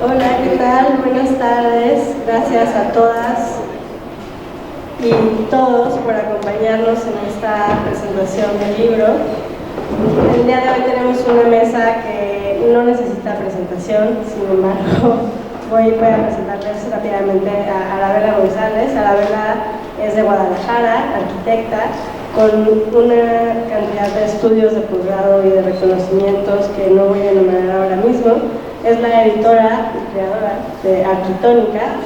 Hola, ¿qué tal? Buenas tardes. Gracias a todas y todos por acompañarnos en esta presentación del libro. El día de hoy tenemos una mesa que no necesita presentación, sin embargo, voy a presentarles rápidamente a Arabela González. Arabela es de Guadalajara, arquitecta, con una cantidad de estudios de posgrado y de reconocimientos que no voy a enumerar ahora mismo. Es la editora y creadora de Arquitónica.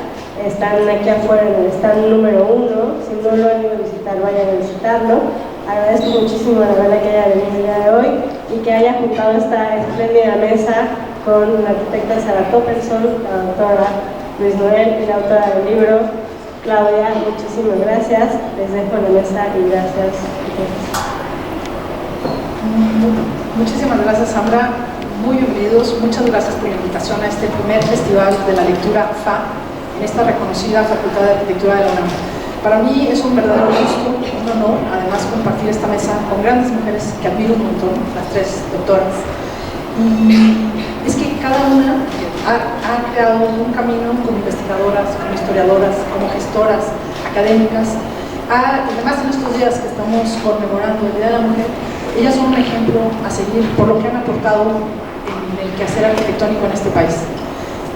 Están aquí afuera en el stand número 1. Si no lo han ido a visitar, vayan a visitarlo. Agradezco muchísimo a Arabela que haya venido el día de hoy y que haya juntado esta espléndida mesa con la arquitecta Sara Toppelson, la doctora Luis Noel y la autora del libro, Claudia. Muchísimas gracias. Les dejo la mesa y gracias. Muchísimas gracias, Sandra. Muy bienvenidos. Muchas gracias por la invitación a este primer festival de la lectura FA en esta reconocida Facultad de Arquitectura de la UNAM. Para mí es un verdadero gusto, un honor, además, compartir esta mesa con grandes mujeres que admiro un montón, las tres doctoras. Y es que cada una ha creado un camino como investigadoras, como historiadoras, como gestoras, académicas. Además, en estos días que estamos conmemorando el Día de la Mujer, ellas son un ejemplo a seguir por lo que han aportado en el quehacer arquitectónico en este país.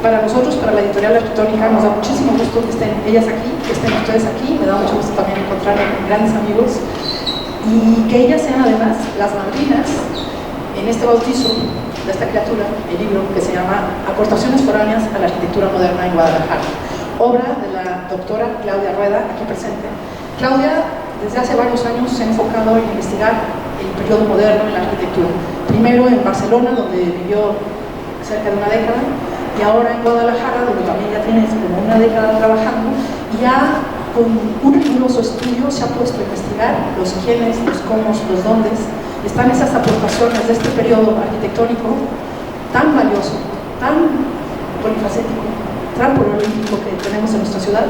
Para nosotros, para la editorial Arquitónica, nos da muchísimo gusto que estén ellas aquí, que estén ustedes aquí. Me da mucho gusto también encontrar grandes amigos y que ellas sean además las madrinas en este bautizo de esta criatura, el libro que se llama Aportaciones foráneas a la arquitectura moderna en Guadalajara, obra de la doctora Claudia Rueda, aquí presente. Claudia, desde hace varios años, se ha enfocado en investigar el periodo moderno en la arquitectura. Primero en Barcelona, donde vivió cerca de una década, y ahora en Guadalajara, donde también ya tienes como una década trabajando, y ya con un riguroso estudio se ha puesto a investigar los quiénes, los cómo, los dóndes. Están esas aportaciones de este periodo arquitectónico tan valioso, tan polifacético, tan prolífico que tenemos en nuestra ciudad,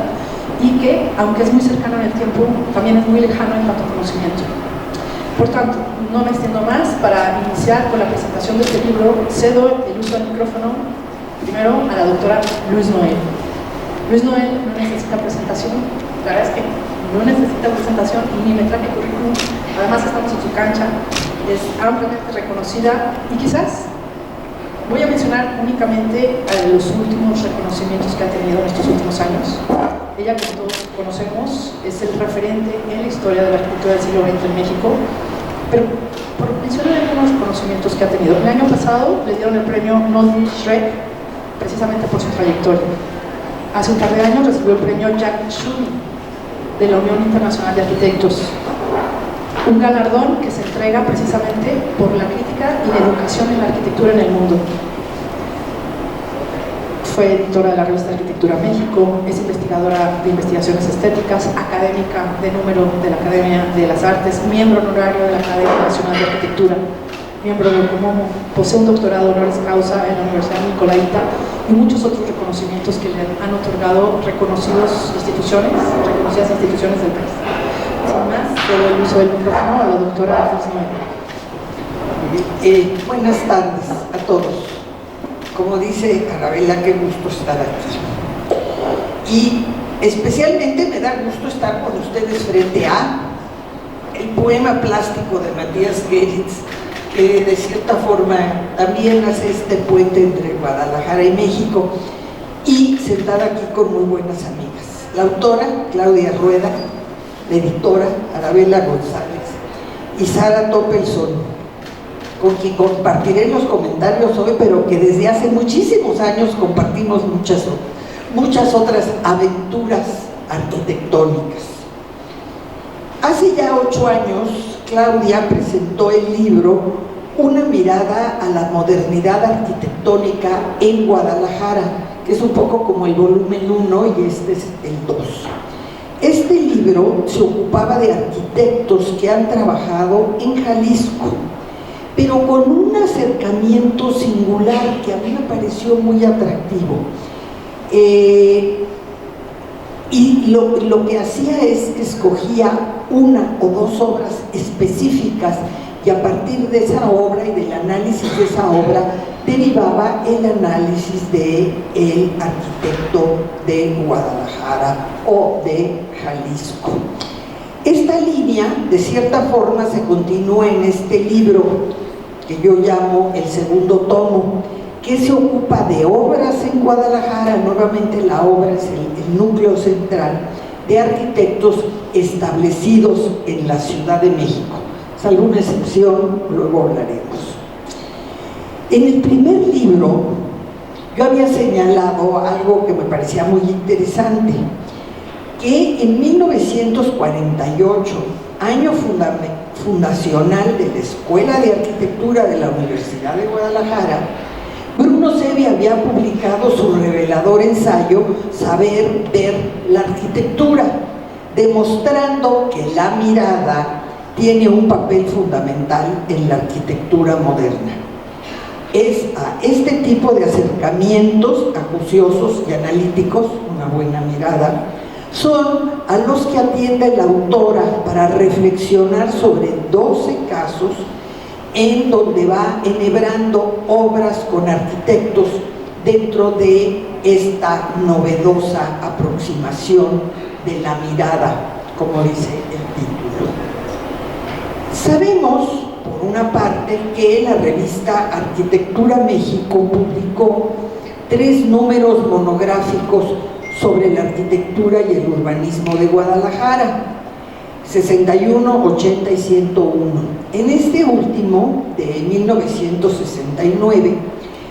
y que, aunque es muy cercano en el tiempo, también es muy lejano en cuanto a conocimiento. Por tanto, no me extiendo más. Para iniciar con la presentación de este libro, cedo el uso del micrófono primero a la doctora Luis Noel. Luis Noel no necesita presentación, la verdad es que no necesita presentación y ni me traje currículum. Además, estamos en su cancha, es ampliamente reconocida y quizás voy a mencionar únicamente a los últimos reconocimientos que ha tenido en estos últimos años. Ella, como todos conocemos, es el referente en la historia de la arquitectura del siglo XX en México, pero por mencionar algunos reconocimientos que ha tenido. El año pasado le dieron el premio Norbert Schreck, precisamente por su trayectoria. Hace un par de años recibió el premio Jack Schumi de la Unión Internacional de Arquitectos, un galardón que se entrega precisamente por la crítica y la educación en la arquitectura en el mundo. Fue editora de la revista Arquitectura México, es investigadora de investigaciones estéticas, académica de número de la Academia de las Artes, miembro honorario de la Academia Nacional de Arquitectura, miembro de Ocomomo, posee un doctorado honoris causa en la Universidad Nicolaita y muchos otros reconocimientos que le han otorgado reconocidas instituciones del país. Sin más, doy el uso del micrófono a la doctora Luis Noel. Buenas tardes a todos. Como dice Arabela, qué gusto estar aquí. Y especialmente me da gusto estar con ustedes frente a el poema plástico de Matías Geritz, que de cierta forma también hace este puente entre Guadalajara y México, y sentada aquí con muy buenas amigas. La autora, Claudia Rueda, la editora, Arabela González, y Sara Toppelson, con quien compartiré los comentarios hoy, pero que desde hace muchísimos años compartimos muchas otras aventuras arquitectónicas. Hace ya 8 años, Claudia presentó el libro Una mirada a la modernidad arquitectónica en Guadalajara, que es un poco como el volumen 1 y este es el 2. Este libro se ocupaba de arquitectos que han trabajado en Jalisco, pero con un acercamiento singular que a mí me pareció muy atractivo. Y lo que hacía es que escogía una o dos obras específicas y a partir de esa obra y del análisis de esa obra derivaba el análisis del arquitecto de Guadalajara o de Jalisco. Esta línea, de cierta forma, se continúa en este libro que yo llamo el segundo tomo, que se ocupa de obras en Guadalajara. Nuevamente la obra es el núcleo central de arquitectos establecidos en la Ciudad de México. Salvo una excepción, luego hablaremos. En el primer libro yo había señalado algo que me parecía muy interesante, que en 1948, año fundacional de la Escuela de Arquitectura de la Universidad de Guadalajara, Bruno Sevi había publicado su revelador ensayo Saber ver la arquitectura, demostrando que la mirada tiene un papel fundamental en la arquitectura moderna. Es a este tipo de acercamientos acuciosos y analíticos, una buena mirada, son a los que atiende la autora para reflexionar sobre 12 casos en donde va enhebrando obras con arquitectos dentro de esta novedosa aproximación de la mirada, como dice el título. Sabemos, por una parte, que la revista Arquitectura México publicó 3 números monográficos sobre la arquitectura y el urbanismo de Guadalajara, 61, 80 y 101. En este último, de 1969,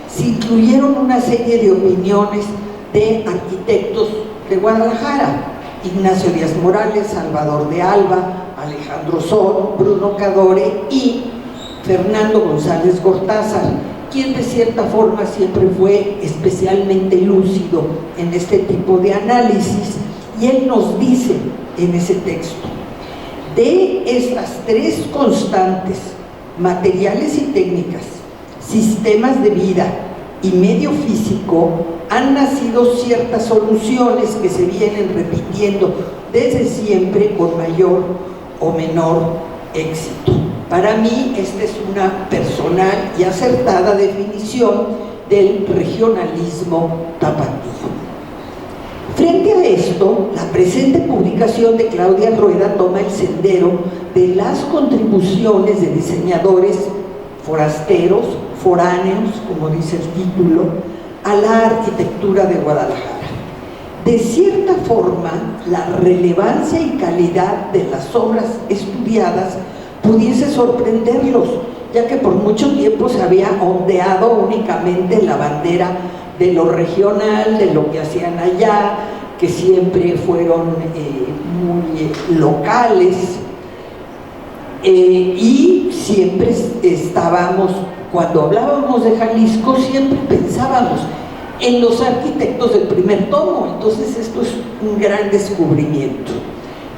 se incluyeron una serie de opiniones de arquitectos de Guadalajara: Ignacio Díaz Morales, Salvador de Alba, Alejandro Sor, Bruno Cadore y Fernando González Gortázar, quien de cierta forma siempre fue especialmente lúcido en este tipo de análisis, y él nos dice en ese texto: de estas 3 constantes, materiales y técnicas, sistemas de vida y medio físico, han nacido ciertas soluciones que se vienen repitiendo desde siempre con mayor o menor éxito. Para mí, esta es una personal y acertada definición del regionalismo tapatío. Frente a esto, la presente publicación de Claudia Rueda toma el sendero de las contribuciones de diseñadores forasteros, foráneos, como dice el título, a la arquitectura de Guadalajara. De cierta forma, la relevancia y calidad de las obras estudiadas pudiese sorprenderlos, ya que por mucho tiempo se había ondeado únicamente la bandera de lo regional, de lo que hacían allá, que siempre fueron muy locales, y siempre estábamos, cuando hablábamos de Jalisco, siempre pensábamos en los arquitectos del primer tomo. Entonces esto es un gran descubrimiento.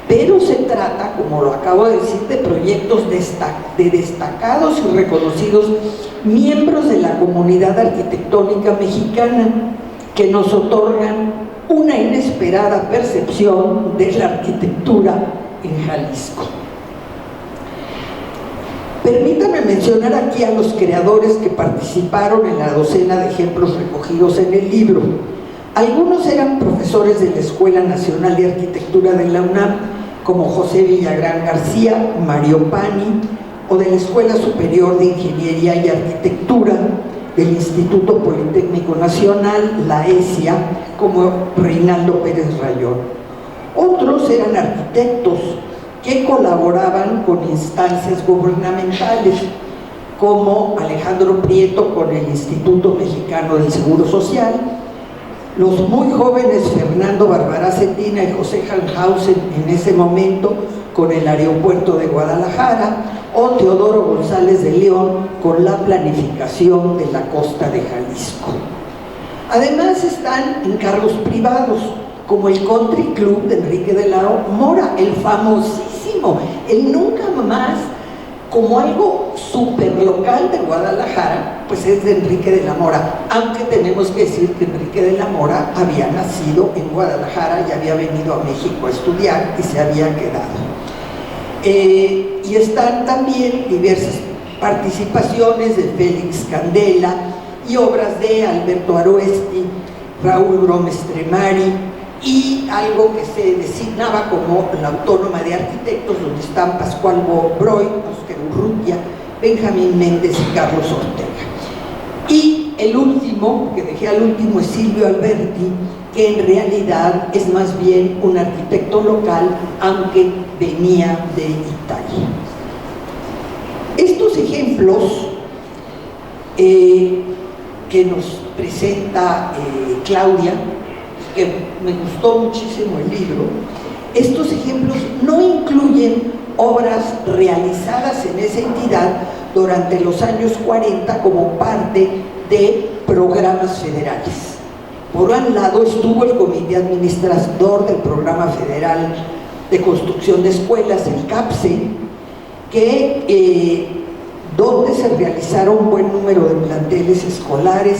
Pero se trata, como lo acabo de decir, de proyectos de destacados y reconocidos miembros de la comunidad arquitectónica mexicana, que nos otorgan una inesperada percepción de la arquitectura en Jalisco. Permítanme mencionar aquí a los creadores que participaron en la docena de ejemplos recogidos en el libro. Algunos eran profesores de la Escuela Nacional de Arquitectura de la UNAM, como José Villagrán García, Mario Pani, o de la Escuela Superior de Ingeniería y Arquitectura del Instituto Politécnico Nacional, la ESIA, como Reinaldo Pérez Rayón. Otros eran arquitectos que colaboraban con instancias gubernamentales, como Alejandro Prieto con el Instituto Mexicano del Seguro Social, los muy jóvenes Fernando Barbará Cetina y José Hanhausen en ese momento con el aeropuerto de Guadalajara, o Teodoro González de León con la planificación de la costa de Jalisco. Además están encargos privados, como el Country Club de Enrique de la Mora, el famosísimo, el nunca más, como algo súper local de Guadalajara, pues es de Enrique de la Mora, aunque tenemos que decir que Enrique de la Mora había nacido en Guadalajara y había venido a México a estudiar y se había quedado. y están también diversas participaciones de Félix Candela y obras de Alberto Aroesti, Raúl Gómez Tremari, y algo que se designaba como la Autónoma de Arquitectos, donde están Pascual Breuer, Óscar Urrutia, Benjamín Méndez y Carlos Ortega. Y el último, que dejé al último, es Silvio Alberti, que en realidad es más bien un arquitecto local, aunque venía de Italia. Estos ejemplos que nos presenta Claudia, que me gustó muchísimo el libro, estos ejemplos no incluyen obras realizadas en esa entidad durante los años 40 como parte de programas federales. Por un lado estuvo el Comité Administrador del Programa Federal de Construcción de Escuelas, el CAPSE, donde se realizaron un buen número de planteles escolares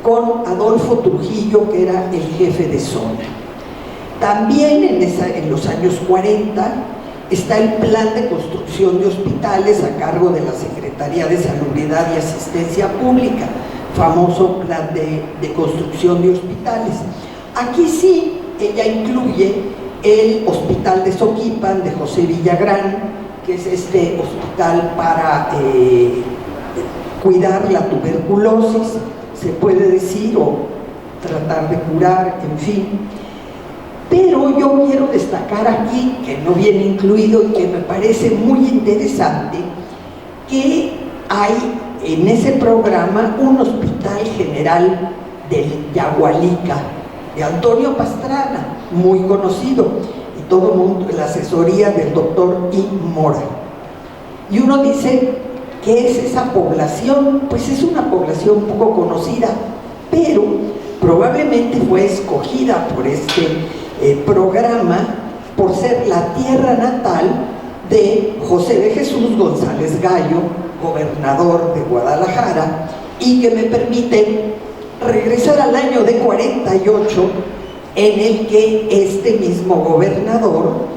con Adolfo Trujillo, que era el jefe de zona. También en los años 40 está el Plan de Construcción de Hospitales a cargo de la Secretaría de Salubridad y Asistencia Pública, famoso Plan de Construcción de Hospitales. Aquí sí, ella incluye el Hospital de Soquipan de José Villagrán, que es este hospital para cuidar la tuberculosis, se puede decir, o tratar de curar, en fin. Pero yo quiero destacar aquí, que no viene incluido y que me parece muy interesante, que hay en ese programa un hospital general del Yagualica, de Antonio Pastrana, muy conocido, y todo el mundo, la asesoría del doctor I. Mora. Y uno dice, ¿qué es esa población? Pues es una población poco conocida, pero probablemente fue escogida por este programa por ser la tierra natal de José de Jesús González Gallo, gobernador de Guadalajara, y que me permite regresar al año de 48, en el que este mismo gobernador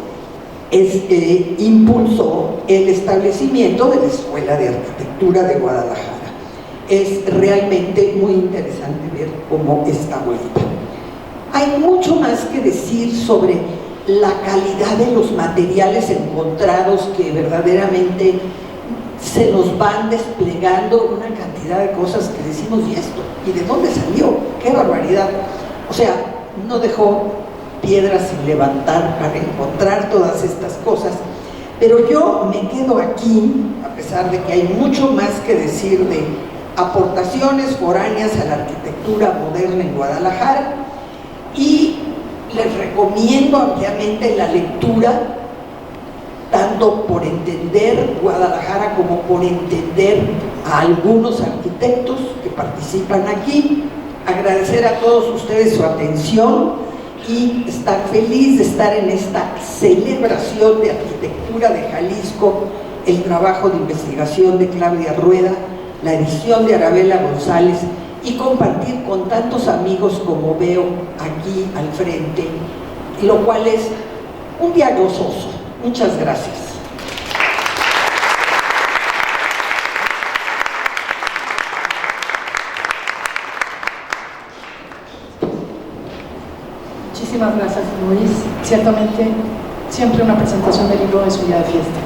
impulsó el establecimiento de la Escuela de Arquitectura de Guadalajara. Es realmente muy interesante ver cómo está vuelta. Hay mucho más que decir sobre la calidad de los materiales encontrados, que verdaderamente se nos van desplegando una cantidad de cosas que decimos, ¿y esto? ¿Y de dónde salió? ¡Qué barbaridad! O sea, no dejó piedras sin levantar para encontrar todas estas cosas, pero yo me quedo aquí, a pesar de que hay mucho más que decir de aportaciones foráneas a la arquitectura moderna en Guadalajara, y les recomiendo ampliamente la lectura, tanto por entender Guadalajara como por entender a algunos arquitectos que participan aquí. Agradecer a todos ustedes su atención y estar feliz de estar en esta celebración de arquitectura de Jalisco, el trabajo de investigación de Claudia Rueda, la edición de Arabela González, y compartir con tantos amigos como veo aquí al frente, lo cual es un día gozoso. Muchas gracias. Muchísimas gracias, Luis. Ciertamente, siempre una presentación del libro es un día de fiesta.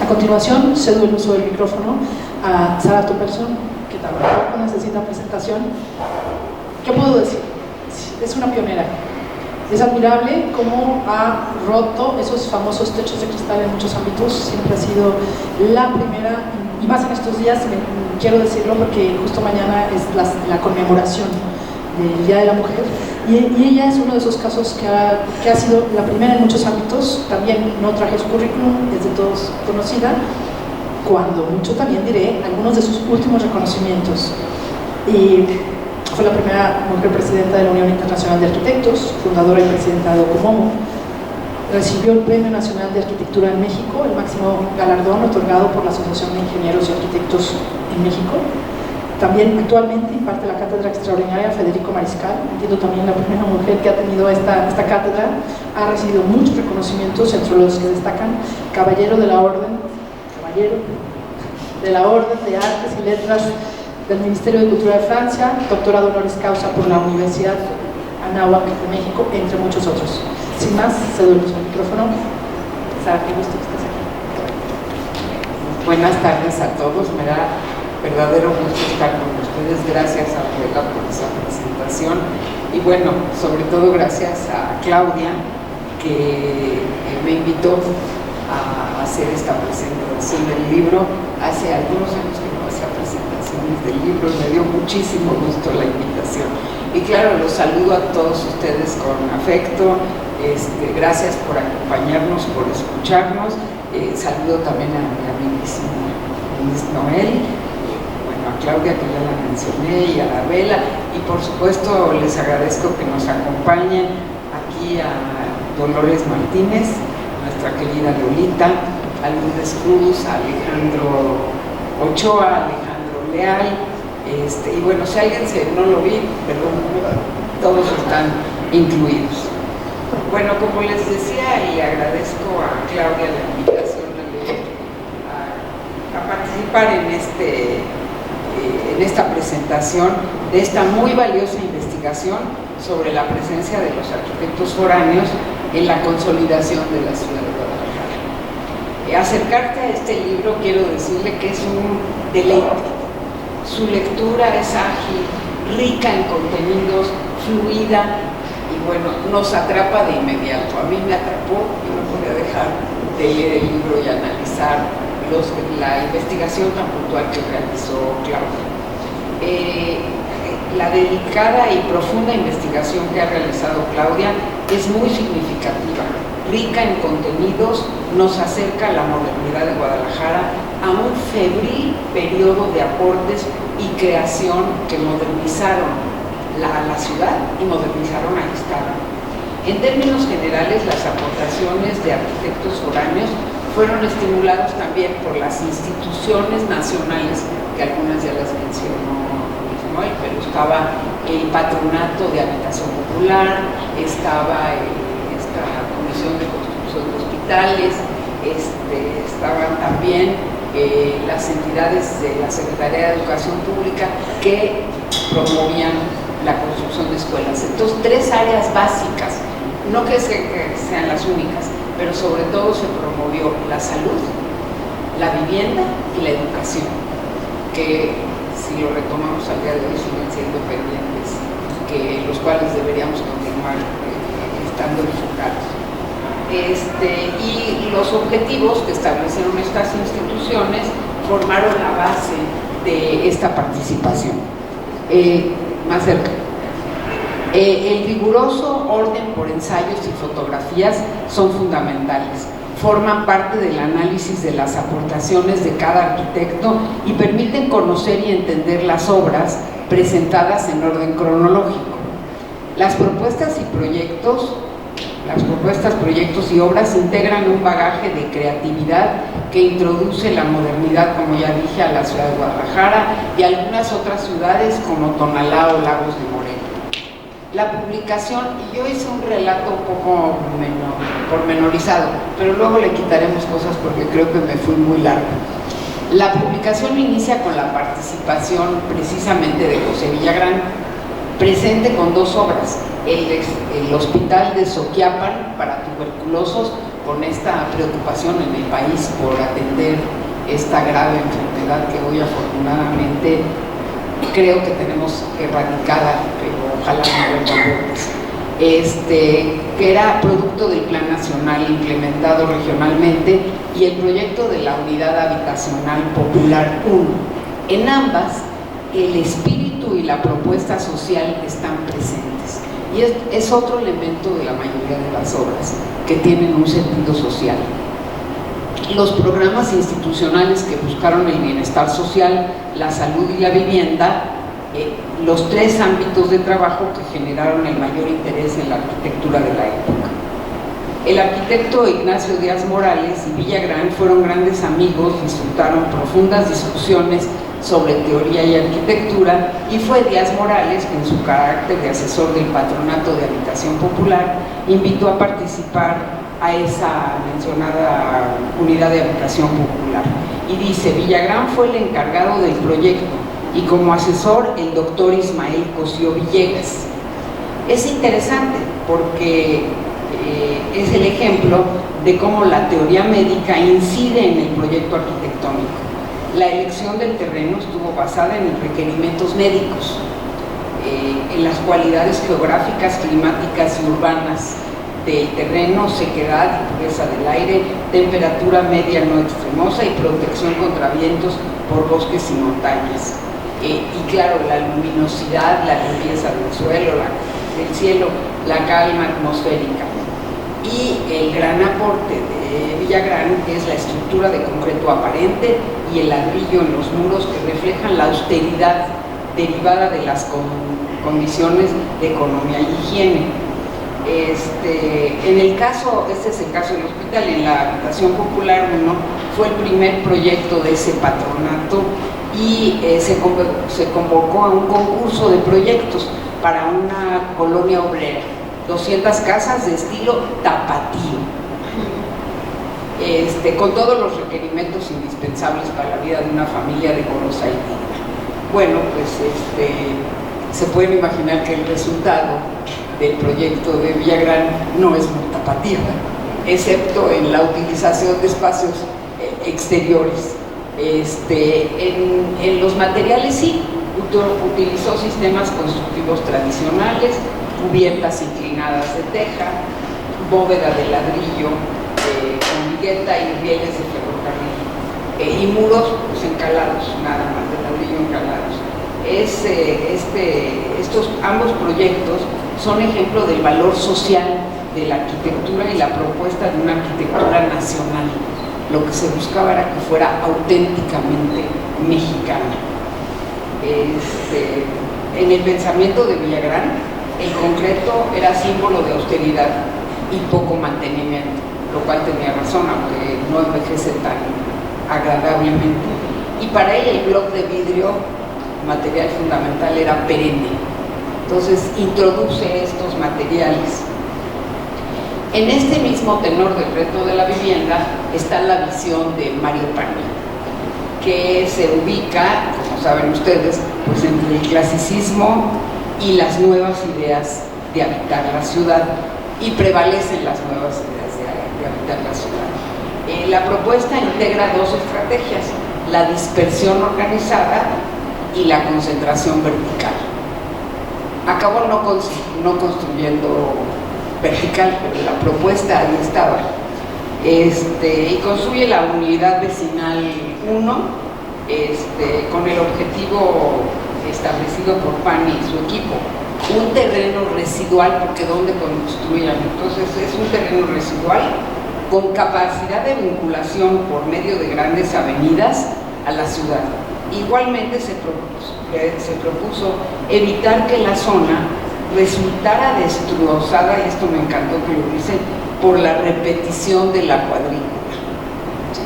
A continuación, cedo el uso del micrófono a Sara Topperson, que tampoco necesita presentación. ¿Qué puedo decir? Es una pionera. Es admirable cómo ha roto esos famosos techos de cristal en muchos ámbitos. Siempre ha sido la primera, y más en estos días, quiero decirlo porque justo mañana es la conmemoración del Día de la Mujer, y ella es uno de esos casos que ha sido la primera en muchos ámbitos. También no traje su currículum, es de todos conocida, cuando mucho también diré algunos de sus últimos reconocimientos. Y fue la primera mujer presidenta de la Unión Internacional de Arquitectos, fundadora y presidenta de Ocomomo. Recibió el Premio Nacional de Arquitectura en México, el máximo galardón otorgado por la Asociación de Ingenieros y Arquitectos en México. También actualmente imparte la cátedra extraordinaria Federico Mariscal, entiendo también la primera mujer que ha tenido esta cátedra. Ha recibido muchos reconocimientos, entre los que destacan Caballero de la Orden caballero de la Orden de Artes y Letras del Ministerio de Cultura de Francia, doctorado honoris causa por la Universidad Anáhuac de México, entre muchos otros. Sin más, cedo el micrófono. Sara, qué gusto que estés aquí. Buenas tardes a todos, me da verdadero gusto estar con ustedes. Gracias a Rafaela por esa presentación y bueno, sobre todo gracias a Claudia que me invitó a hacer esta presentación del libro. Hace algunos años que no hacía presentaciones del libro, me dio muchísimo gusto la invitación y claro, los saludo a todos ustedes con afecto. Gracias por acompañarnos, por escucharnos. Saludo también a mi amiguísima Luis Noel, bueno, a Claudia que ya la mencioné, y a Arabella, y por supuesto les agradezco que nos acompañen aquí a Dolores Martínez, nuestra querida Lolita, a Lourdes Cruz, a Alejandro Ochoa, Alejandro Leal, y bueno, si alguien no lo vi, perdón, todos están incluidos. Bueno, como les decía, y agradezco a Claudia la invitación a participar en esta presentación de esta muy valiosa investigación sobre la presencia de los arquitectos foráneos en la consolidación de la ciudad de Guadalajara. Acercarte a este libro, quiero decirle que es un deleite. Su lectura es ágil, rica en contenidos, fluida, y bueno, nos atrapa de inmediato. A mí me atrapó y no podía dejar de leer el libro y analizar la investigación tan puntual que realizó Claudia. La delicada y profunda investigación que ha realizado Claudia es muy significativa, rica en contenidos, nos acerca a la modernidad de Guadalajara, a un febril periodo de aportes y creación que modernizaron a la ciudad y modernizaron al Estado. En términos generales, las aportaciones de arquitectos foráneos fueron estimulados también por las instituciones nacionales, que algunas ya las mencionó Luis Noel, pero estaba el Patronato de Habitación Popular, estaba esta Comisión de Construcción de Hospitales, estaban también las entidades de la Secretaría de Educación Pública que promovían la construcción de escuelas. Entonces, tres áreas básicas, no que sean las únicas, pero sobre todo se promovió la salud, la vivienda y la educación, que si lo retomamos al día de hoy siguen siendo pendientes, los cuales deberíamos continuar estando enfocados. Y los objetivos que establecieron estas instituciones formaron la base de esta participación. Más cerca. El riguroso orden por ensayos y fotografías son fundamentales, forman parte del análisis de las aportaciones de cada arquitecto y permiten conocer y entender las obras presentadas en orden cronológico. Las propuestas, proyectos y obras integran un bagaje de creatividad que introduce la modernidad, como ya dije, a la ciudad de Guadalajara y a algunas otras ciudades como Tonalá o Lagos de Moreno. La publicación, y yo hice un relato un poco pormenorizado, pero luego le quitaremos cosas porque creo que me fui muy largo. La publicación inicia con la participación precisamente de José Villagrán, presente con dos obras, el Hospital de Soquiapan para tuberculosos, con esta preocupación en el país por atender esta grave enfermedad que hoy afortunadamente creo que tenemos erradicada, pero ojalá no vuelva, que era producto del Plan Nacional implementado regionalmente y el proyecto de la Unidad Habitacional Popular 1. En ambas, el espíritu y la propuesta social están presentes y es otro elemento de la mayoría de las obras que tienen un sentido social. Los programas institucionales que buscaron el bienestar social, la salud y la vivienda, los tres ámbitos de trabajo que generaron el mayor interés en la arquitectura de la época. El arquitecto Ignacio Díaz Morales y Villagrán fueron grandes amigos, disfrutaron profundas discusiones sobre teoría y arquitectura, y fue Díaz Morales que en su carácter de asesor del Patronato de Habitación Popular invitó a participar a esa mencionada Unidad de Habitación Popular. y dice: Villagrán fue el encargado del proyecto y como asesor el doctor Ismael Cosío Villegas. Es interesante porque es el ejemplo de cómo la teoría médica incide en el proyecto arquitectónico. La elección del terreno estuvo basada en requerimientos médicos, en las cualidades geográficas, climáticas y urbanas del terreno, sequedad y pureza del aire, temperatura media no extremosa y protección contra vientos por bosques y montañas. Y claro, la luminosidad, la limpieza del suelo, del cielo, la calma atmosférica. Y el gran aporte de Villagrán es la estructura de concreto aparente y el ladrillo en los muros que reflejan la austeridad derivada de las condiciones de economía y higiene. En el caso, este es el caso del hospital, en la Habitación Popular 1 fue el primer proyecto de ese patronato y se convocó a un concurso de proyectos para una colonia obrera, 200 casas de estilo tapatío, con todos los requerimientos indispensables para la vida de una familia decorosa y digna. Bueno, pues se pueden imaginar que el resultado del proyecto de Villagrán no es muy tapatío, excepto en la utilización de espacios exteriores. En los materiales sí, utilizó sistemas constructivos tradicionales, cubiertas inclinadas de teja, bóveda de ladrillo con vigueta y rieles de ferrocarril, y muros pues, encalados, nada más de ladrillo encalados. Ambos proyectos son ejemplo del valor social de la arquitectura y la propuesta de una arquitectura nacional. Lo que se buscaba era que fuera auténticamente mexicana. En el pensamiento de Villagrán, el concreto era símbolo de austeridad y poco mantenimiento, lo cual tenía razón, aunque no envejece tan agradablemente. Y para él el bloc de vidrio, material fundamental, era perenne. Entonces introduce estos materiales. En este mismo tenor del reto de la vivienda está la visión de Mario Pani, que se ubica, como saben ustedes, pues entre el clasicismo y las nuevas ideas de habitar la ciudad, y prevalecen las nuevas ideas de habitar la ciudad. La propuesta integra dos estrategias: la dispersión organizada y la concentración vertical. Acabó no construyendo vertical, pero la propuesta ahí estaba. Y construye la unidad vecinal 1 con el objetivo establecido por Pani y su equipo: un terreno residual, porque ¿dónde construían? Entonces es un terreno residual con capacidad de vinculación por medio de grandes avenidas a la ciudad. Igualmente se propuso evitar que la zona resultara destrozada, y esto me encantó que lo dicen, por la repetición de la cuadrícula.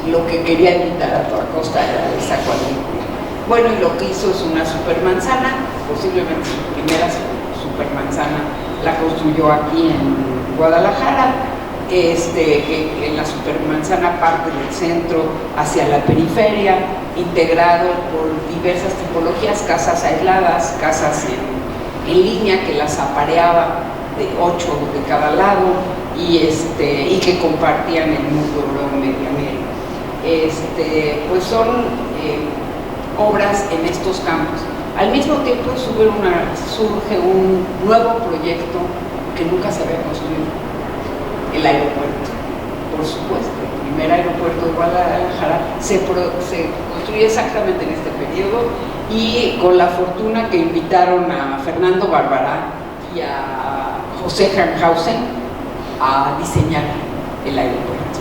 Lo que quería evitar a toda costa era esa cuadrícula. Bueno, y lo que hizo es una supermanzana, posiblemente su primera supermanzana la construyó aquí en Guadalajara. En la supermanzana parte del centro hacia la periferia, integrado por diversas tipologías, casas aisladas, casas en línea que las apareaba de 8 de cada lado y que compartían el muro medianero. Pues son obras en estos campos. Al mismo tiempo surge un nuevo proyecto que nunca se había construido: el aeropuerto. Por supuesto, el primer aeropuerto de Guadalajara se construye exactamente en este periodo, y con la fortuna que invitaron a Fernando Barbará y a José Hanhausen a diseñar el aeropuerto.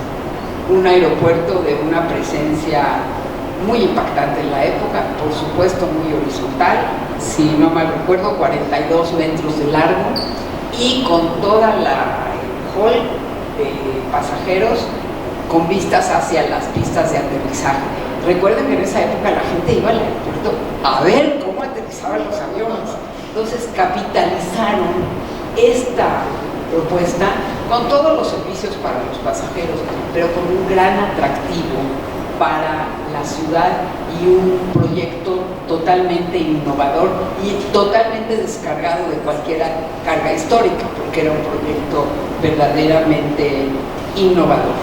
Un aeropuerto de una presencia muy impactante en la época, por supuesto muy horizontal, si no mal recuerdo 42 metros de largo, y con toda el hall de pasajeros con vistas hacia las pistas de aterrizaje. Recuerden que en esa época la gente iba al aeropuerto a ver cómo aterrizaban los aviones. Entonces capitalizaron esta propuesta con todos los servicios para los pasajeros, pero con un gran atractivo para la ciudad y un proyecto totalmente innovador y totalmente descargado de cualquier carga histórica, porque era un proyecto verdaderamente innovador.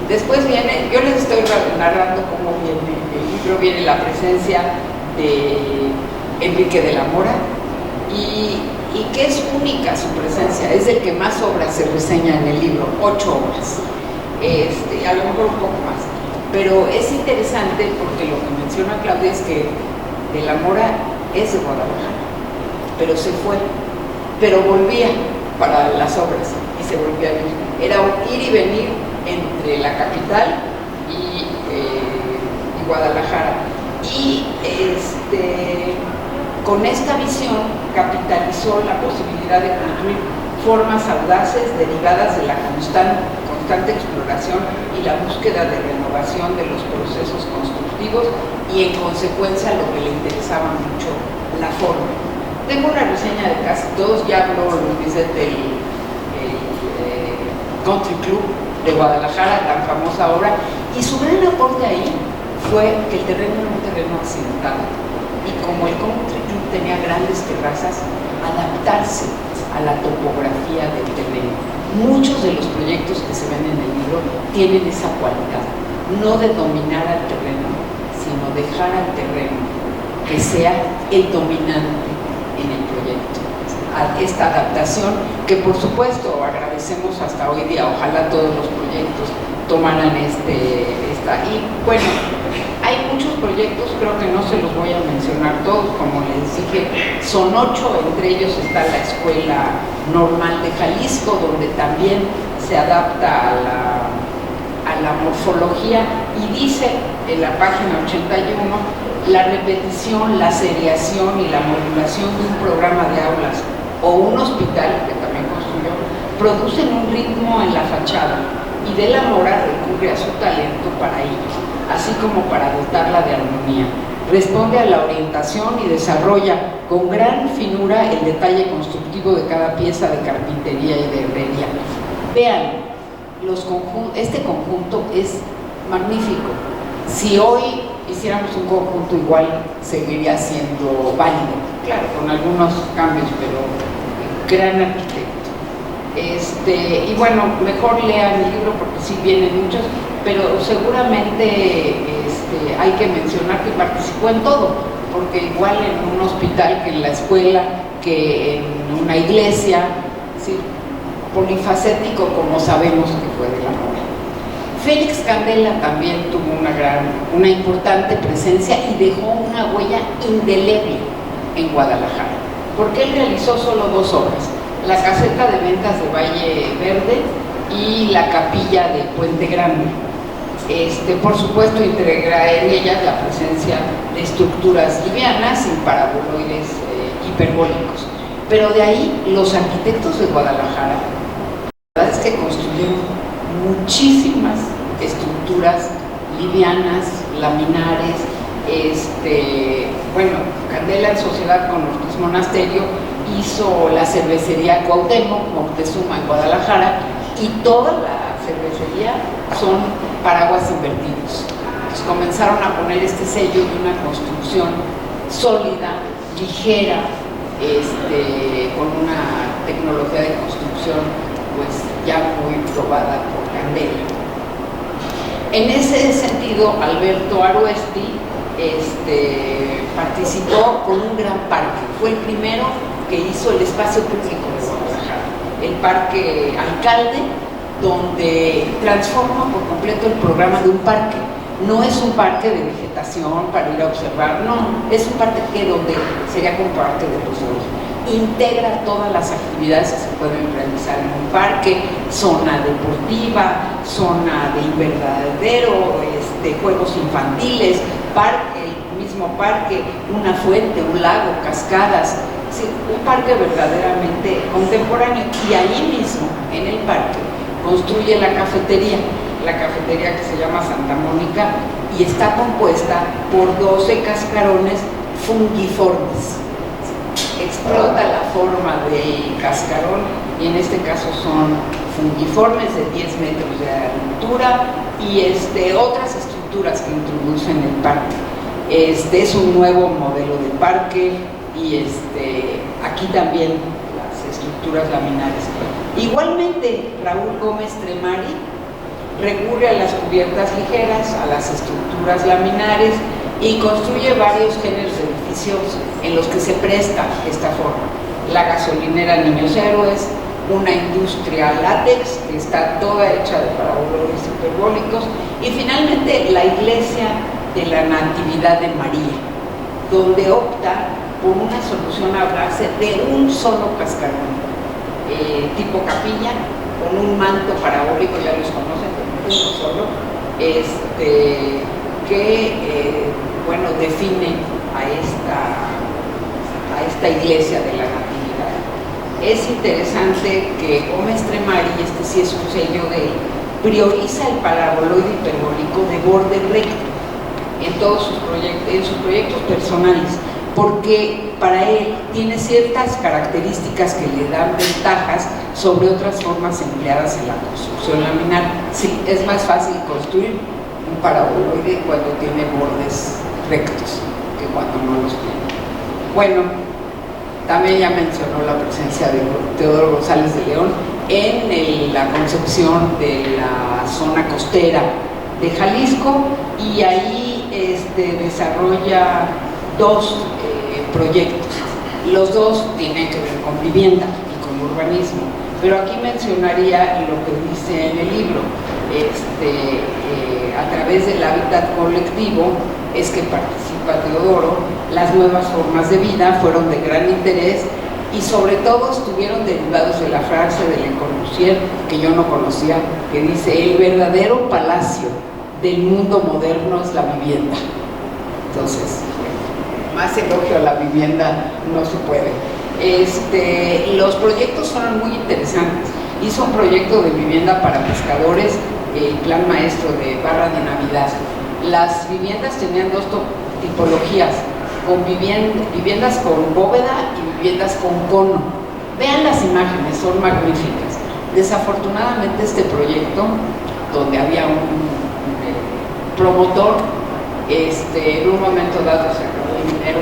Después viene, yo les estoy narrando cómo viene el libro, viene la presencia de Enrique de la Mora y que es única su presencia, es el que más obras se reseña en el libro, 8 obras, a lo mejor un poco más, pero es interesante porque lo que menciona Claudia es que de la Mora es de Guadalajara, pero se fue, pero volvía para las obras y se volvía a venir, era un ir y venir entre la capital y Guadalajara, y con esta visión capitalizó la posibilidad de construir formas audaces derivadas de la constante exploración y la búsqueda de renovación de los procesos constructivos y en consecuencia lo que le interesaba mucho, la forma. Tengo una reseña de casi todos, ya habló Luis del Country Club de Guadalajara, tan famosa obra, y su gran aporte ahí fue que el terreno era un terreno accidentado y como el Country Club tenía grandes terrazas, adaptarse a la topografía del terreno. Muchos de los proyectos que se ven en el libro tienen esa cualidad, no de dominar al terreno, sino dejar al terreno que sea el dominante en el proyecto. Esta adaptación que por supuesto agradecemos hasta hoy día, ojalá todos los proyectos tomaran y bueno, hay muchos proyectos, creo que no se los voy a mencionar todos, como les dije, son 8, entre ellos está la Escuela Normal de Jalisco, donde también se adapta a la morfología y dice en la página 81, la repetición, la seriación y la modulación de un programa de aulas o un hospital, que también construyó, producen un ritmo en la fachada y de la Mora recurre a su talento para ello, así como para dotarla de armonía. Responde a la orientación y desarrolla con gran finura el detalle constructivo de cada pieza de carpintería y de herrería. Vean, este conjunto es magnífico. Si hoy hiciéramos un conjunto igual, seguiría siendo válido, claro, con algunos cambios, pero gran arquitecto. Y bueno, mejor lean el libro porque sí vienen muchos, pero seguramente hay que mencionar que participó en todo, porque igual en un hospital que en la escuela, que en una iglesia, ¿sí? Polifacético como sabemos que fue de la Mora. Félix Candela también tuvo una importante presencia y dejó una huella indeleble en Guadalajara, porque él realizó solo 2 obras, la caseta de ventas de Valle Verde y la capilla de Puente Grande. Por supuesto integra en ellas la presencia de estructuras livianas sin paraboloides hiperbólicos, pero de ahí los arquitectos de Guadalajara, la verdad es que construyeron muchísimas estructuras livianas, laminares. Bueno, Candela en sociedad con Ortiz Monasterio hizo la cervecería Cuauhtémoc Moctezuma en Guadalajara y toda la cervecería son paraguas invertidos. Entonces comenzaron a poner este sello de una construcción sólida, ligera, con una tecnología de construcción pues ya muy probada por Candela. En ese sentido, Alberto Aroesti participó con un gran parque, fue el primero que hizo el espacio público de Guadalajara, el Parque Alcalde, donde transforma por completo el programa de un parque. No es un parque de vegetación para ir a observar, no, es un parque donde sería como parte de los dos. Integra todas las actividades que se pueden realizar en un parque, zona deportiva, zona de invernadero, juegos infantiles, el mismo parque, una fuente, un lago, cascadas, sí, un parque verdaderamente contemporáneo. Y ahí mismo, en el parque, construye la cafetería que se llama Santa Mónica y está compuesta por 12 cascarones fungiformes. Explota la forma del cascarón y en este caso son fungiformes de 10 metros de altura y otras estructuras estructuras que introduce en el parque. Es un nuevo modelo de parque y aquí también las estructuras laminares. Igualmente, Raúl Gómez Tremari recurre a las cubiertas ligeras, a las estructuras laminares y construye varios géneros de edificios en los que se presta esta forma. La gasolinera Niños Héroes, una industria látex que está toda hecha de paraboloides hiperbólicos, y finalmente la iglesia de la Natividad de María, donde opta por una solución a base de un solo cascarón, tipo capilla, con un manto parabólico, ya los conocen, uno solo, bueno, define a esta iglesia de la Natividad. Es interesante que Gómez Tremari, sí es un sello de él, prioriza el paraboloide hiperbólico de borde recto en todos sus proyectos personales, porque para él tiene ciertas características que le dan ventajas sobre otras formas empleadas en la construcción laminar. Sí, es más fácil construir un paraboloide cuando tiene bordes rectos que cuando no los tiene. Bueno, también ya mencionó la presencia de Teodoro González de León en la concepción de la zona costera de Jalisco, y ahí desarrolla dos proyectos. Los dos tienen que ver con vivienda y con urbanismo, pero aquí mencionaría lo que dice en el libro. A través del hábitat colectivo es que participa Teodoro. Las nuevas formas de vida fueron de gran interés y sobre todo estuvieron derivados de la frase de Le Corbusier, que yo no conocía, que dice: el verdadero palacio del mundo moderno es la vivienda. Entonces, más elogio a la vivienda no se puede. Los proyectos fueron muy interesantes. Hizo un proyecto de vivienda para pescadores, el plan maestro de Barra de Navidad. Las viviendas tenían dos tipologías, con viviendas con bóveda y viviendas con cono. Vean las imágenes, son magníficas. Desafortunadamente este proyecto, donde había un promotor, en un momento dado se acabó el dinero,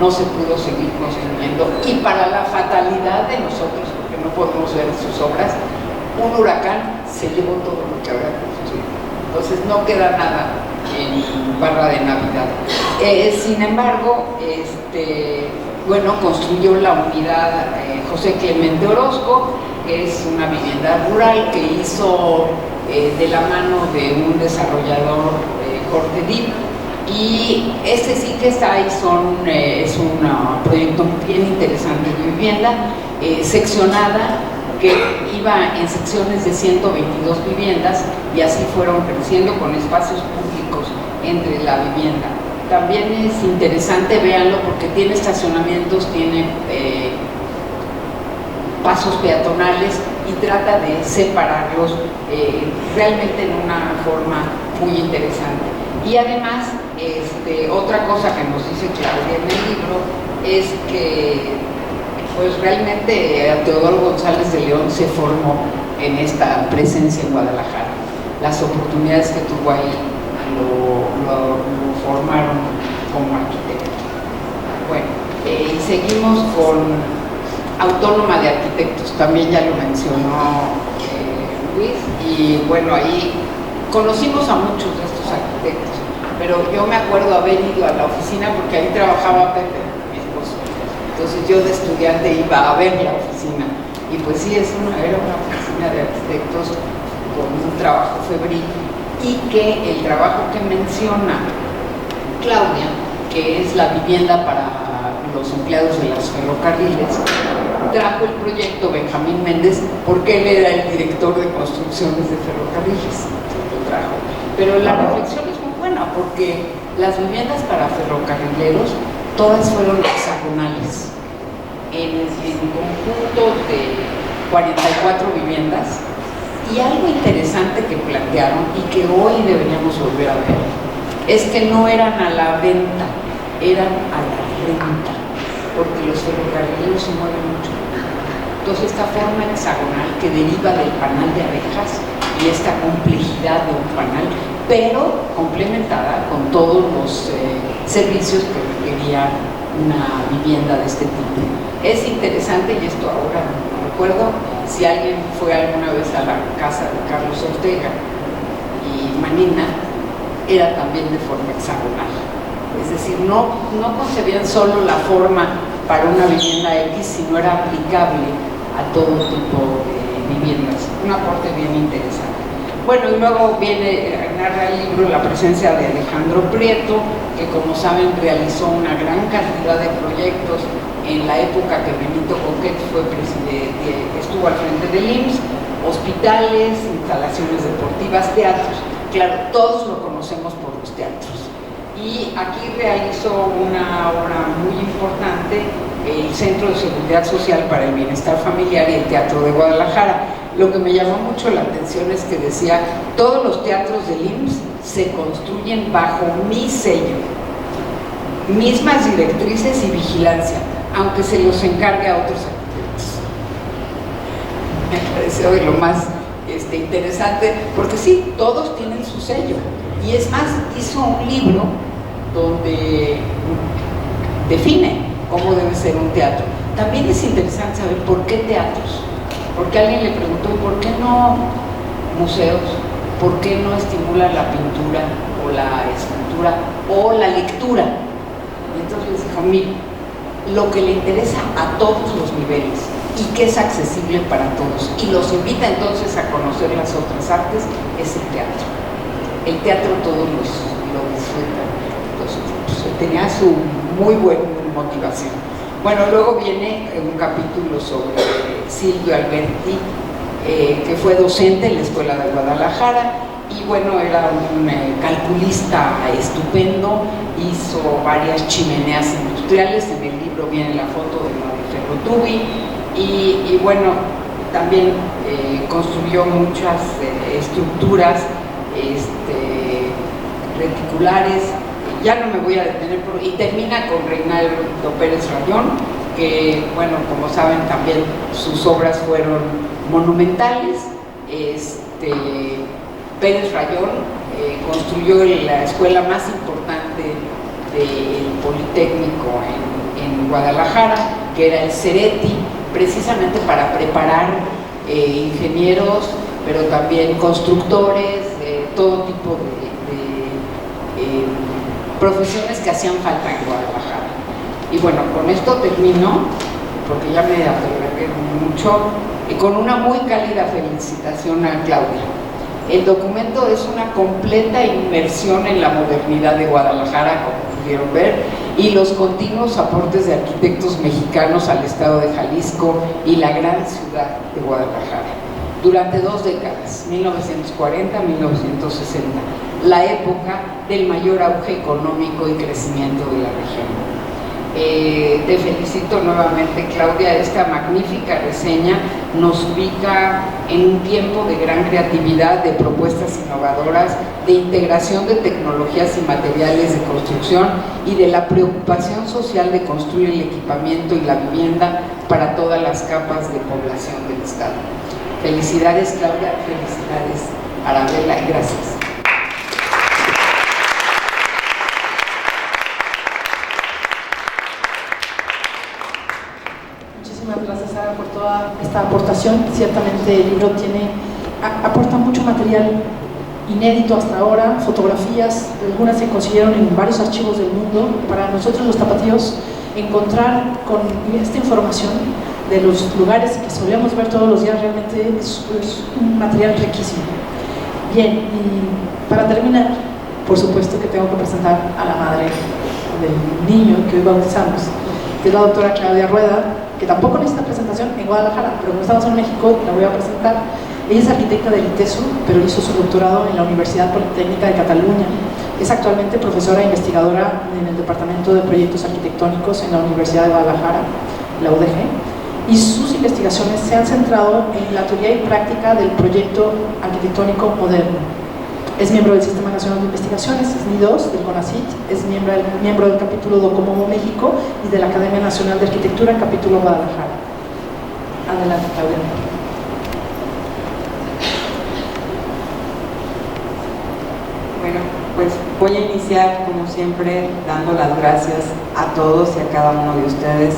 no se pudo seguir construyendo, y para la fatalidad de nosotros, porque no podemos ver sus obras, un huracán se llevó todo lo que había construido. Entonces no queda nada en Barra de Navidad. Sin embargo, bueno, construyó la unidad José Clemente Orozco, que es una vivienda rural que hizo de la mano de un desarrollador, Jorge Dip, y sí que está ahí, es un proyecto bien interesante de vivienda, seccionada, que iba en secciones de 122 viviendas, y así fueron creciendo con espacios públicos entre la vivienda. También es interesante, véanlo, porque tiene estacionamientos, tiene pasos peatonales, y trata de separarlos realmente en una forma muy interesante. Y además, otra cosa que nos dice Claudia en el libro es que pues realmente Teodoro González de León se formó en esta presencia en Guadalajara. Las oportunidades que tuvo ahí lo formaron como arquitecto. Bueno, y seguimos con Autónoma de Arquitectos, también ya lo mencionó Luis, y bueno, ahí conocimos a muchos de estos arquitectos, pero yo me acuerdo haber ido a la oficina porque ahí trabajaba Pepe, mi esposo. Entonces yo de estudiante iba a ver la oficina, y pues sí, era una oficina de arquitectos con un trabajo febril, y que el trabajo que menciona Claudia, que es la vivienda para los empleados de los ferrocarriles, trajo el proyecto Benjamín Méndez, porque él era el director de construcciones de ferrocarriles, lo trajo. Pero la reflexión es muy buena, porque las viviendas para ferrocarrileros todas fueron hexagonales, en conjunto de 44 viviendas, y algo interesante que plantearon y que hoy deberíamos volver a ver, es que no eran a la venta, eran a la renta, porque los ferrocarrileros se mueven mucho. Entonces esta forma hexagonal que deriva del panal de abejas y esta complejidad de un panal pero complementada con todos los servicios que requería una vivienda de este tipo. Es interesante, y esto ahora no recuerdo, si alguien fue alguna vez a la casa de Carlos Ortega y Manina, era también de forma hexagonal. Es decir, no concebían solo la forma para una vivienda X, sino era aplicable a todo tipo de viviendas. Un aporte bien interesante. Bueno, y luego narra el libro la presencia de Alejandro Prieto, que como saben realizó una gran cantidad de proyectos en la época que Benito Boquet estuvo al frente del IMSS, hospitales, instalaciones deportivas, teatros. Claro, todos lo conocemos por los teatros. Y aquí realizó una obra muy importante, el Centro de Seguridad Social para el Bienestar Familiar y el Teatro de Guadalajara. Lo que me llamó mucho la atención es que decía, todos los teatros del IMSS se construyen bajo mi sello, mismas directrices y vigilancia, aunque se los encargue a otros arquitectos. Me pareció de lo más interesante, porque sí, todos tienen su sello. Y es más, hizo un libro donde define cómo debe ser un teatro. También es interesante saber por qué teatros. Porque alguien le preguntó, ¿por qué no museos? ¿Por qué no estimula la pintura o la escultura o la lectura? Y entonces les dijo, mire, lo que le interesa a todos los niveles y que es accesible para todos y los invita entonces a conocer las otras artes es el teatro. El teatro todos lo disfrutan. Entonces, pues, tenía su muy buena motivación. Bueno, luego viene un capítulo sobre Silvio Alberti, que fue docente en la Escuela de Guadalajara y bueno, era un calculista estupendo, hizo varias chimeneas industriales, en el libro viene la foto de Mario Ferrotubi y bueno, también construyó muchas estructuras reticulares. Ya no me voy a detener, y termina con Reinaldo Pérez Rayón, que, bueno, como saben, también sus obras fueron monumentales. Pérez Rayón construyó la escuela más importante del Politécnico en Guadalajara, que era el Cereti, precisamente para preparar ingenieros, pero también constructores, todo tipo de profesiones que hacían falta en Guadalajara. Y bueno, con esto termino, porque ya me alargué mucho, y con una muy cálida felicitación a Claudia. El documento es una completa inmersión en la modernidad de Guadalajara, como pudieron ver, y los continuos aportes de arquitectos mexicanos al estado de Jalisco y la gran ciudad de Guadalajara. Durante 2 décadas, 1940-1960, la época del mayor auge económico y crecimiento de la región. Te felicito nuevamente, Claudia. Esta magnífica reseña nos ubica en un tiempo de gran creatividad, de propuestas innovadoras, de integración de tecnologías y materiales de construcción y de la preocupación social de construir el equipamiento y la vivienda para todas las capas de población del Estado. Felicidades, Claudia, felicidades, Arabella, y gracias. Muchísimas gracias, Sara, por toda esta aportación. Ciertamente el libro aporta mucho material inédito hasta ahora, fotografías, algunas se consiguieron en varios archivos del mundo. Para nosotros los tapatíos, encontrar con esta información de los lugares que solíamos ver todos los días realmente es un material riquísimo. Bien, y para terminar, por supuesto que tengo que presentar a la madre del niño que hoy bautizamos, que es la doctora Claudia Rueda, que tampoco necesita presentación en Guadalajara, pero como estamos en México, la voy a presentar. Ella es arquitecta del ITESU, pero hizo su doctorado en la Universidad Politécnica de Cataluña. Es actualmente profesora e investigadora en el Departamento de Proyectos Arquitectónicos en la Universidad de Guadalajara, la UDG, y sus investigaciones se han centrado en la teoría y práctica del proyecto arquitectónico moderno. Es miembro del Sistema Nacional de Investigaciones, SNI2, del CONACYT, es miembro del capítulo Docomomo México y de la Academia Nacional de Arquitectura, capítulo Guadalajara. Adelante, Claudia. Voy a iniciar, como siempre, dando las gracias a todos y a cada uno de ustedes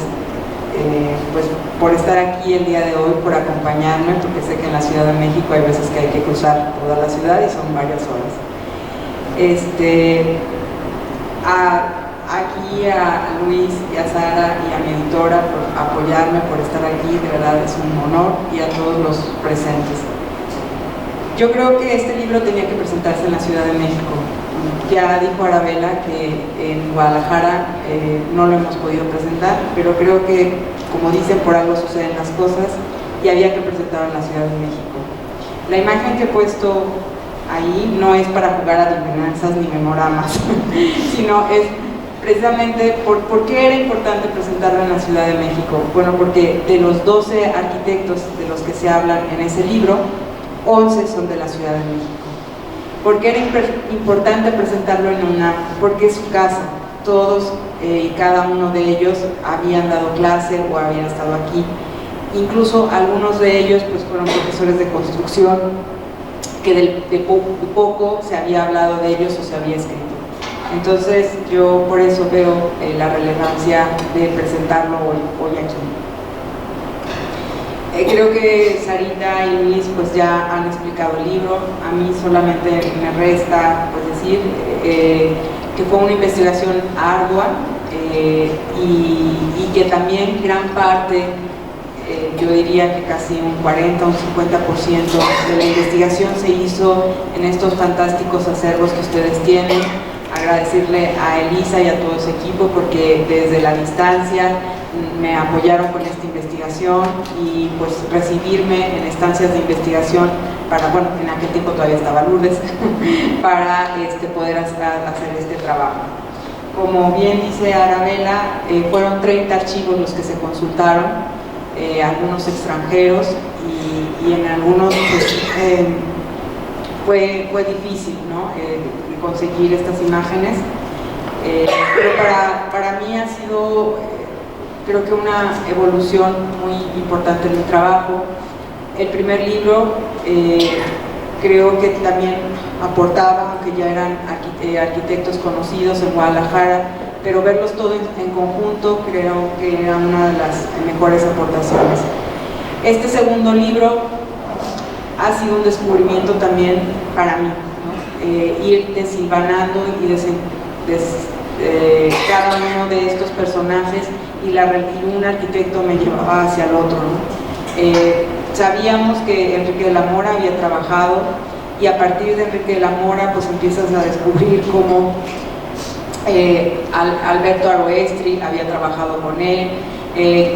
pues, por estar aquí el día de hoy, por acompañarme, porque sé que en la Ciudad de México hay veces que hay que cruzar toda la ciudad y son varias horas. Aquí a Luis y a Sara y a mi editora por apoyarme, por estar aquí, de verdad es un honor, y a todos los presentes. Yo creo que este libro tenía que presentarse en la Ciudad de México. Ya dijo Arabella que en Guadalajara no lo hemos podido presentar, pero creo que, como dicen, por algo suceden las cosas y había que presentarlo en la Ciudad de México. La imagen que he puesto ahí no es para jugar adivinanzas ni memoramas, sino es precisamente por qué era importante presentarlo en la Ciudad de México. Bueno, porque de los 12 arquitectos de los que se hablan en ese libro, 11 son de la Ciudad de México. ¿Por qué era importante presentarlo en UNAM? Porque es su casa. Todos y cada uno de ellos habían dado clase o habían estado aquí. Incluso algunos de ellos pues, fueron profesores de construcción, que de poco se había hablado de ellos o se había escrito. Entonces yo por eso veo la relevancia de presentarlo hoy aquí. Creo que Sarita y Luis pues ya han explicado el libro. A mí solamente me resta pues decir que fue una investigación ardua y que también gran parte, yo diría que casi un 40 o un 50% de la investigación se hizo en estos fantásticos acervos que ustedes tienen. Agradecerle a Elisa y a todo su equipo porque desde la distancia me apoyaron con esta investigación y pues recibirme en estancias de investigación para, bueno, en aquel tiempo todavía estaba Lourdes, para poder hacer este trabajo. Como bien dice Arabella, fueron 30 archivos los que se consultaron, algunos extranjeros y en algunos pues, fue difícil, ¿no? Conseguir estas imágenes, pero para mí ha sido creo que una evolución muy importante en mi trabajo. El primer libro creo que también aportaba, aunque ya eran arquitectos conocidos en Guadalajara, pero verlos todos en conjunto creo que era una de las mejores aportaciones. Este segundo libro ha sido un descubrimiento también para mí, ¿no? Ir desilvanando y cada uno de estos personajes y un arquitecto me llevaba hacia el otro, ¿no? Sabíamos que Enrique de la Mora había trabajado y a partir de Enrique de la Mora pues empiezas a descubrir cómo Alberto Aroestri había trabajado con él,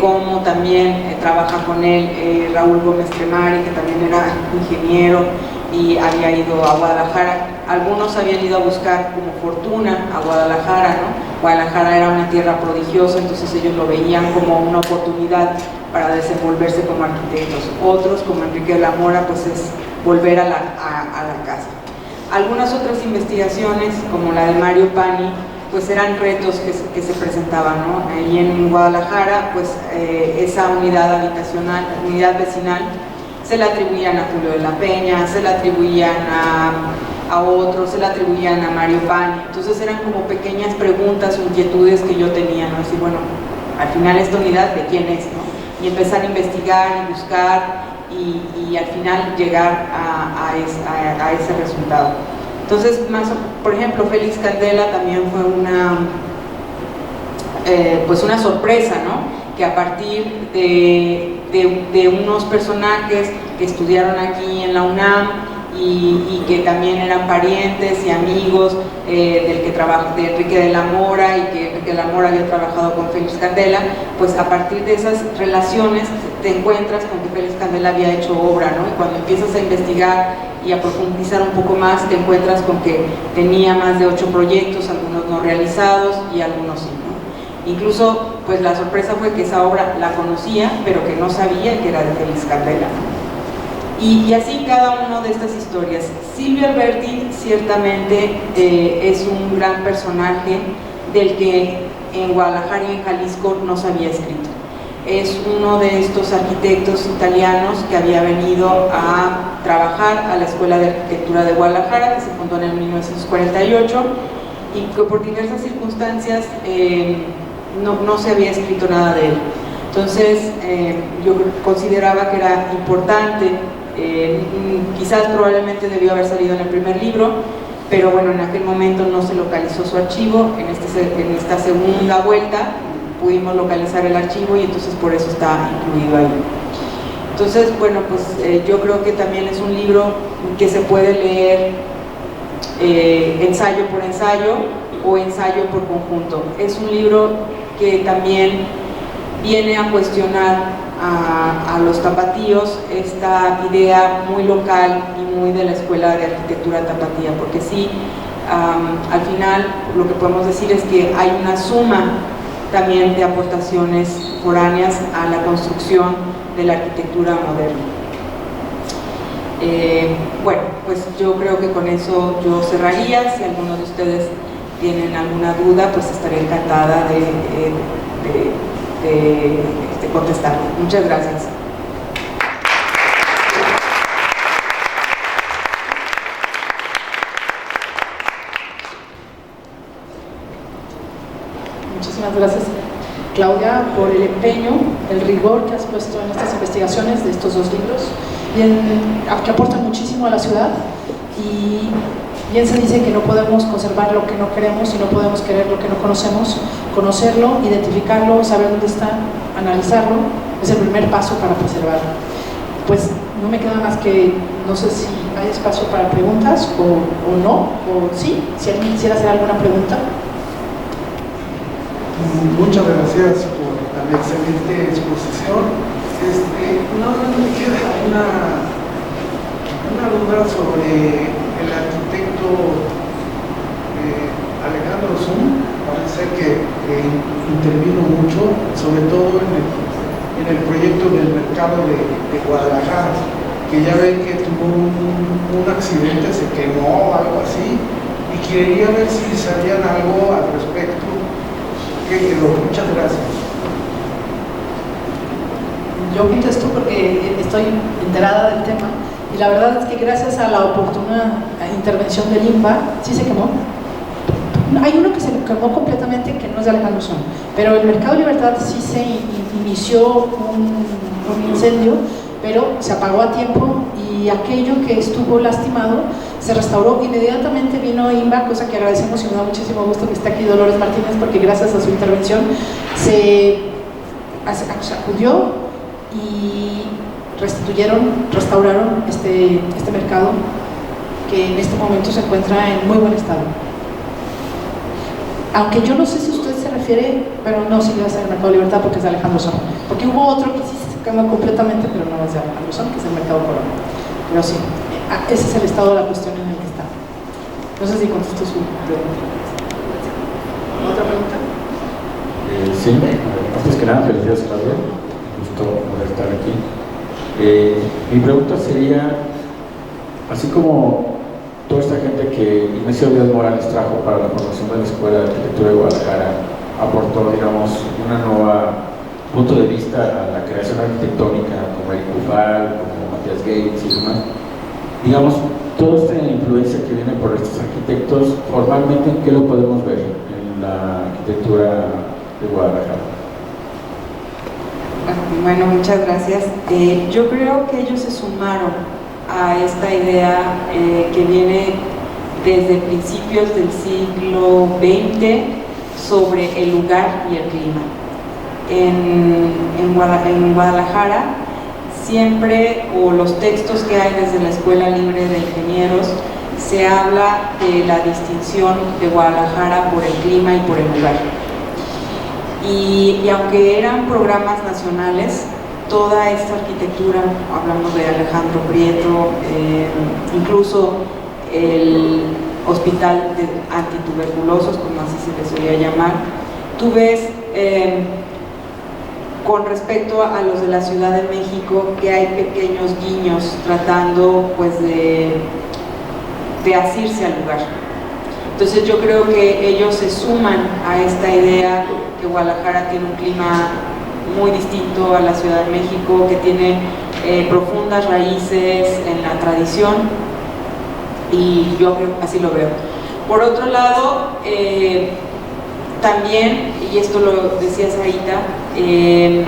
cómo también trabaja con él Raúl Gómez Tremari, que también era ingeniero y había ido a Guadalajara. Algunos habían ido a buscar como fortuna a Guadalajara, ¿no? Guadalajara era una tierra prodigiosa, entonces ellos lo veían como una oportunidad para desenvolverse como arquitectos. Otros, como Enrique de la Mora, pues es volver a la casa. Algunas otras investigaciones, como la de Mario Pani, pues eran retos que se presentaban, ¿no? Y en Guadalajara, pues esa unidad habitacional, unidad vecinal, se la atribuían a Julio de la Peña, se la atribuían a otros, se la atribuían a Mario Pani. Entonces eran como pequeñas preguntas o inquietudes que yo tenía, ¿no? Así, bueno, al final esta unidad, ¿de quién es, no? Y empezar a investigar y buscar y al final llegar a ese resultado. Entonces, por ejemplo, Félix Candela también fue una sorpresa, ¿no? Que a partir de unos personajes que estudiaron aquí en la UNAM y que también eran parientes y amigos de Enrique de la Mora, y que Enrique de la Mora había trabajado con Félix Candela, pues a partir de esas relaciones te encuentras con que Félix Candela había hecho obra, ¿no? Y cuando empiezas a investigar y a profundizar un poco más, te encuentras con que tenía más de 8 proyectos, algunos no realizados y algunos sí, ¿no? Incluso, pues la sorpresa fue que esa obra la conocía, pero que no sabía que era de Félix Candela. Y así cada una de estas historias. Silvio Alberti ciertamente es un gran personaje del que en Guadalajara y en Jalisco no se había escrito. es uno de estos arquitectos italianos que había venido a trabajar a la Escuela de Arquitectura de Guadalajara, que se fundó en el 1948, y que por diversas circunstancias no se había escrito nada de él. Entonces yo consideraba que era importante, quizás probablemente debió haber salido en el primer libro, pero bueno, en aquel momento no se localizó su archivo. En esta segunda vuelta pudimos localizar el archivo y entonces por eso está incluido ahí. Entonces, bueno, pues yo creo que también es un libro que se puede leer ensayo por ensayo o ensayo por conjunto. Es un libro que también viene a cuestionar a los tapatíos esta idea muy local y muy de la Escuela de Arquitectura Tapatía, porque sí, al final lo que podemos decir es que hay una suma también de aportaciones foráneas a la construcción de la arquitectura moderna. Bueno, pues yo creo que con eso yo cerraría. Si alguno de ustedes tienen alguna duda, pues estaré encantada de contestar. Muchas gracias. Muchísimas gracias, Claudia, por el empeño, el rigor que has puesto en estas investigaciones de estos dos libros, que aportan muchísimo a la ciudad. Y bien se dice que no podemos conservar lo que no queremos y no podemos querer lo que no conocemos. Conocerlo, identificarlo, saber dónde está, analizarlo, es el primer paso para preservarlo. Pues no me queda más que, no sé si hay espacio para preguntas o no, o sí, si alguien quisiera hacer alguna pregunta. Muchas gracias por la excelente exposición. No me queda una duda sobre el arquitecto Alejandro Zum. Parece que intervino mucho, sobre todo en el proyecto del mercado de Guadalajara, que ya ven que tuvo un accidente, se quemó o algo así, y quería ver si sabían algo al respecto. ¿Qué quedó? Muchas gracias. Yo contesto porque estoy enterada del tema, y la verdad es que gracias a la oportuna intervención del INBA, sí se quemó. Hay uno que se quemó completamente, que no es de Alejandro Zum, pero el Mercado Libertad sí se inició un incendio, pero se apagó a tiempo, y aquello que estuvo lastimado se restauró. Inmediatamente vino INBA, cosa que agradecemos y me da muchísimo gusto que esté aquí Dolores Martínez, porque gracias a su intervención se acudió y restauraron este mercado, que en este momento se encuentra en muy buen estado. Aunque yo no sé si usted se refiere, pero no, sí va a ser el Mercado Libertad porque es de Alejandro Zum, porque hubo otro que sí se quemó completamente, pero no es de Alejandro Zum, que es el Mercado Corona. Pero sí, ese es el estado de la cuestión en el que está. No sé si contesto su pregunta. ¿Otra pregunta? Sí, antes que nada, felicidades, Claudia, gusto poder estar aquí. Mi pregunta sería, así como toda esta gente que Ignacio Díaz Morales trajo para la formación de la Escuela de Arquitectura de Guadalajara, aportó, digamos, una nueva punto de vista a la creación arquitectónica, como Eric Buffal, como Matías Gates y demás. Digamos, toda esta influencia que viene por estos arquitectos, formalmente, ¿en qué lo podemos ver en la arquitectura de Guadalajara? Bueno, muchas gracias. Yo creo que ellos se sumaron a esta idea que viene desde principios del siglo XX sobre el lugar y el clima. En Guadalajara siempre, o los textos que hay desde la Escuela Libre de Ingenieros, se habla de la distinción de Guadalajara por el clima y por el lugar. Y aunque eran programas nacionales, toda esta arquitectura, hablamos de Alejandro Prieto, incluso el hospital de antituberculosos, como así se le solía llamar, tú ves con respecto a los de la Ciudad de México que hay pequeños guiños tratando pues de asirse al lugar. Entonces yo creo que ellos se suman a esta idea que Guadalajara tiene un clima muy distinto a la Ciudad de México, que tiene profundas raíces en la tradición, y yo así lo veo. Por otro lado, también, y esto lo decía Sarita, en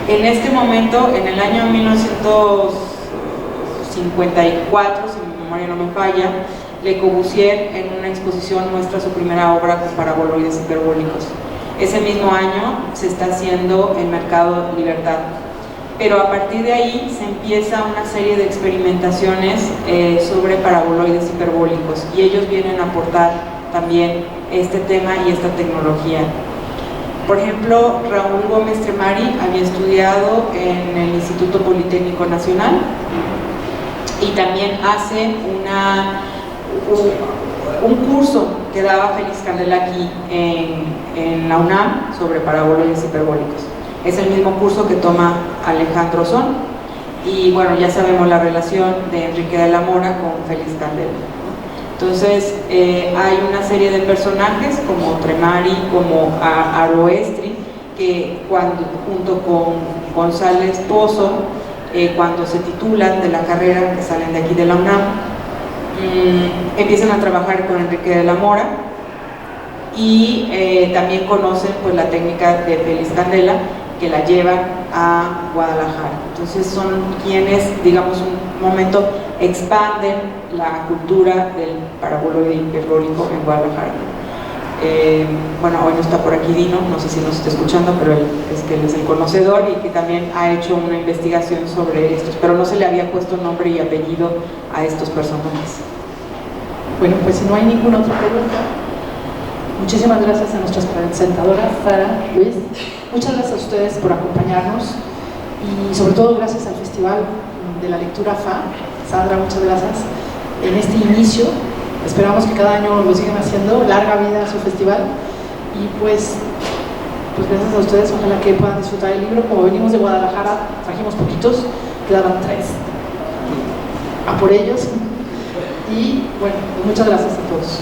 este momento, en el año 1954, si mi memoria no me falla, Le Corbusier en una exposición muestra su primera obra con paraboloides hiperbólicos. Ese mismo año se está haciendo el Mercado Libertad, pero a partir de ahí se empieza una serie de experimentaciones sobre paraboloides hiperbólicos, y ellos vienen a aportar también este tema y esta tecnología. Por ejemplo, Raúl Gómez Tremari había estudiado en el Instituto Politécnico Nacional y también hace un curso que daba Félix Candela aquí en la UNAM sobre paraboloides hiperbólicos. Es el mismo curso que toma Alejandro Son, y bueno, ya sabemos la relación de Enrique de la Mora con Félix Candela. Entonces, hay una serie de personajes como Tremari, como Aroestri, que junto con González Pozo, cuando se titulan de la carrera, que salen de aquí de la UNAM, empiezan a trabajar con Enrique de la Mora, y también conocen pues la técnica de Félix Candela, que la llevan a Guadalajara. Entonces son quienes, digamos, un momento expanden la cultura del paraboloide hiperbólico en Guadalajara. Bueno, hoy no está por aquí Dino, no sé si nos está escuchando, pero él es el conocedor y que también ha hecho una investigación sobre estos, pero no se le había puesto nombre y apellido a estos personajes. Bueno, pues si no hay ninguna otra pregunta, muchísimas gracias a nuestras presentadoras, Sara, Luis. Muchas gracias a ustedes por acompañarnos, y sobre todo gracias al Festival de la Lectura FA. Sandra, muchas gracias en este inicio. Esperamos que cada año lo sigan haciendo. Larga vida a su festival, y pues gracias a ustedes. Ojalá que puedan disfrutar el libro. Como venimos de Guadalajara, trajimos poquitos, quedaban 3. A por ellos. Y bueno, pues muchas gracias a todos.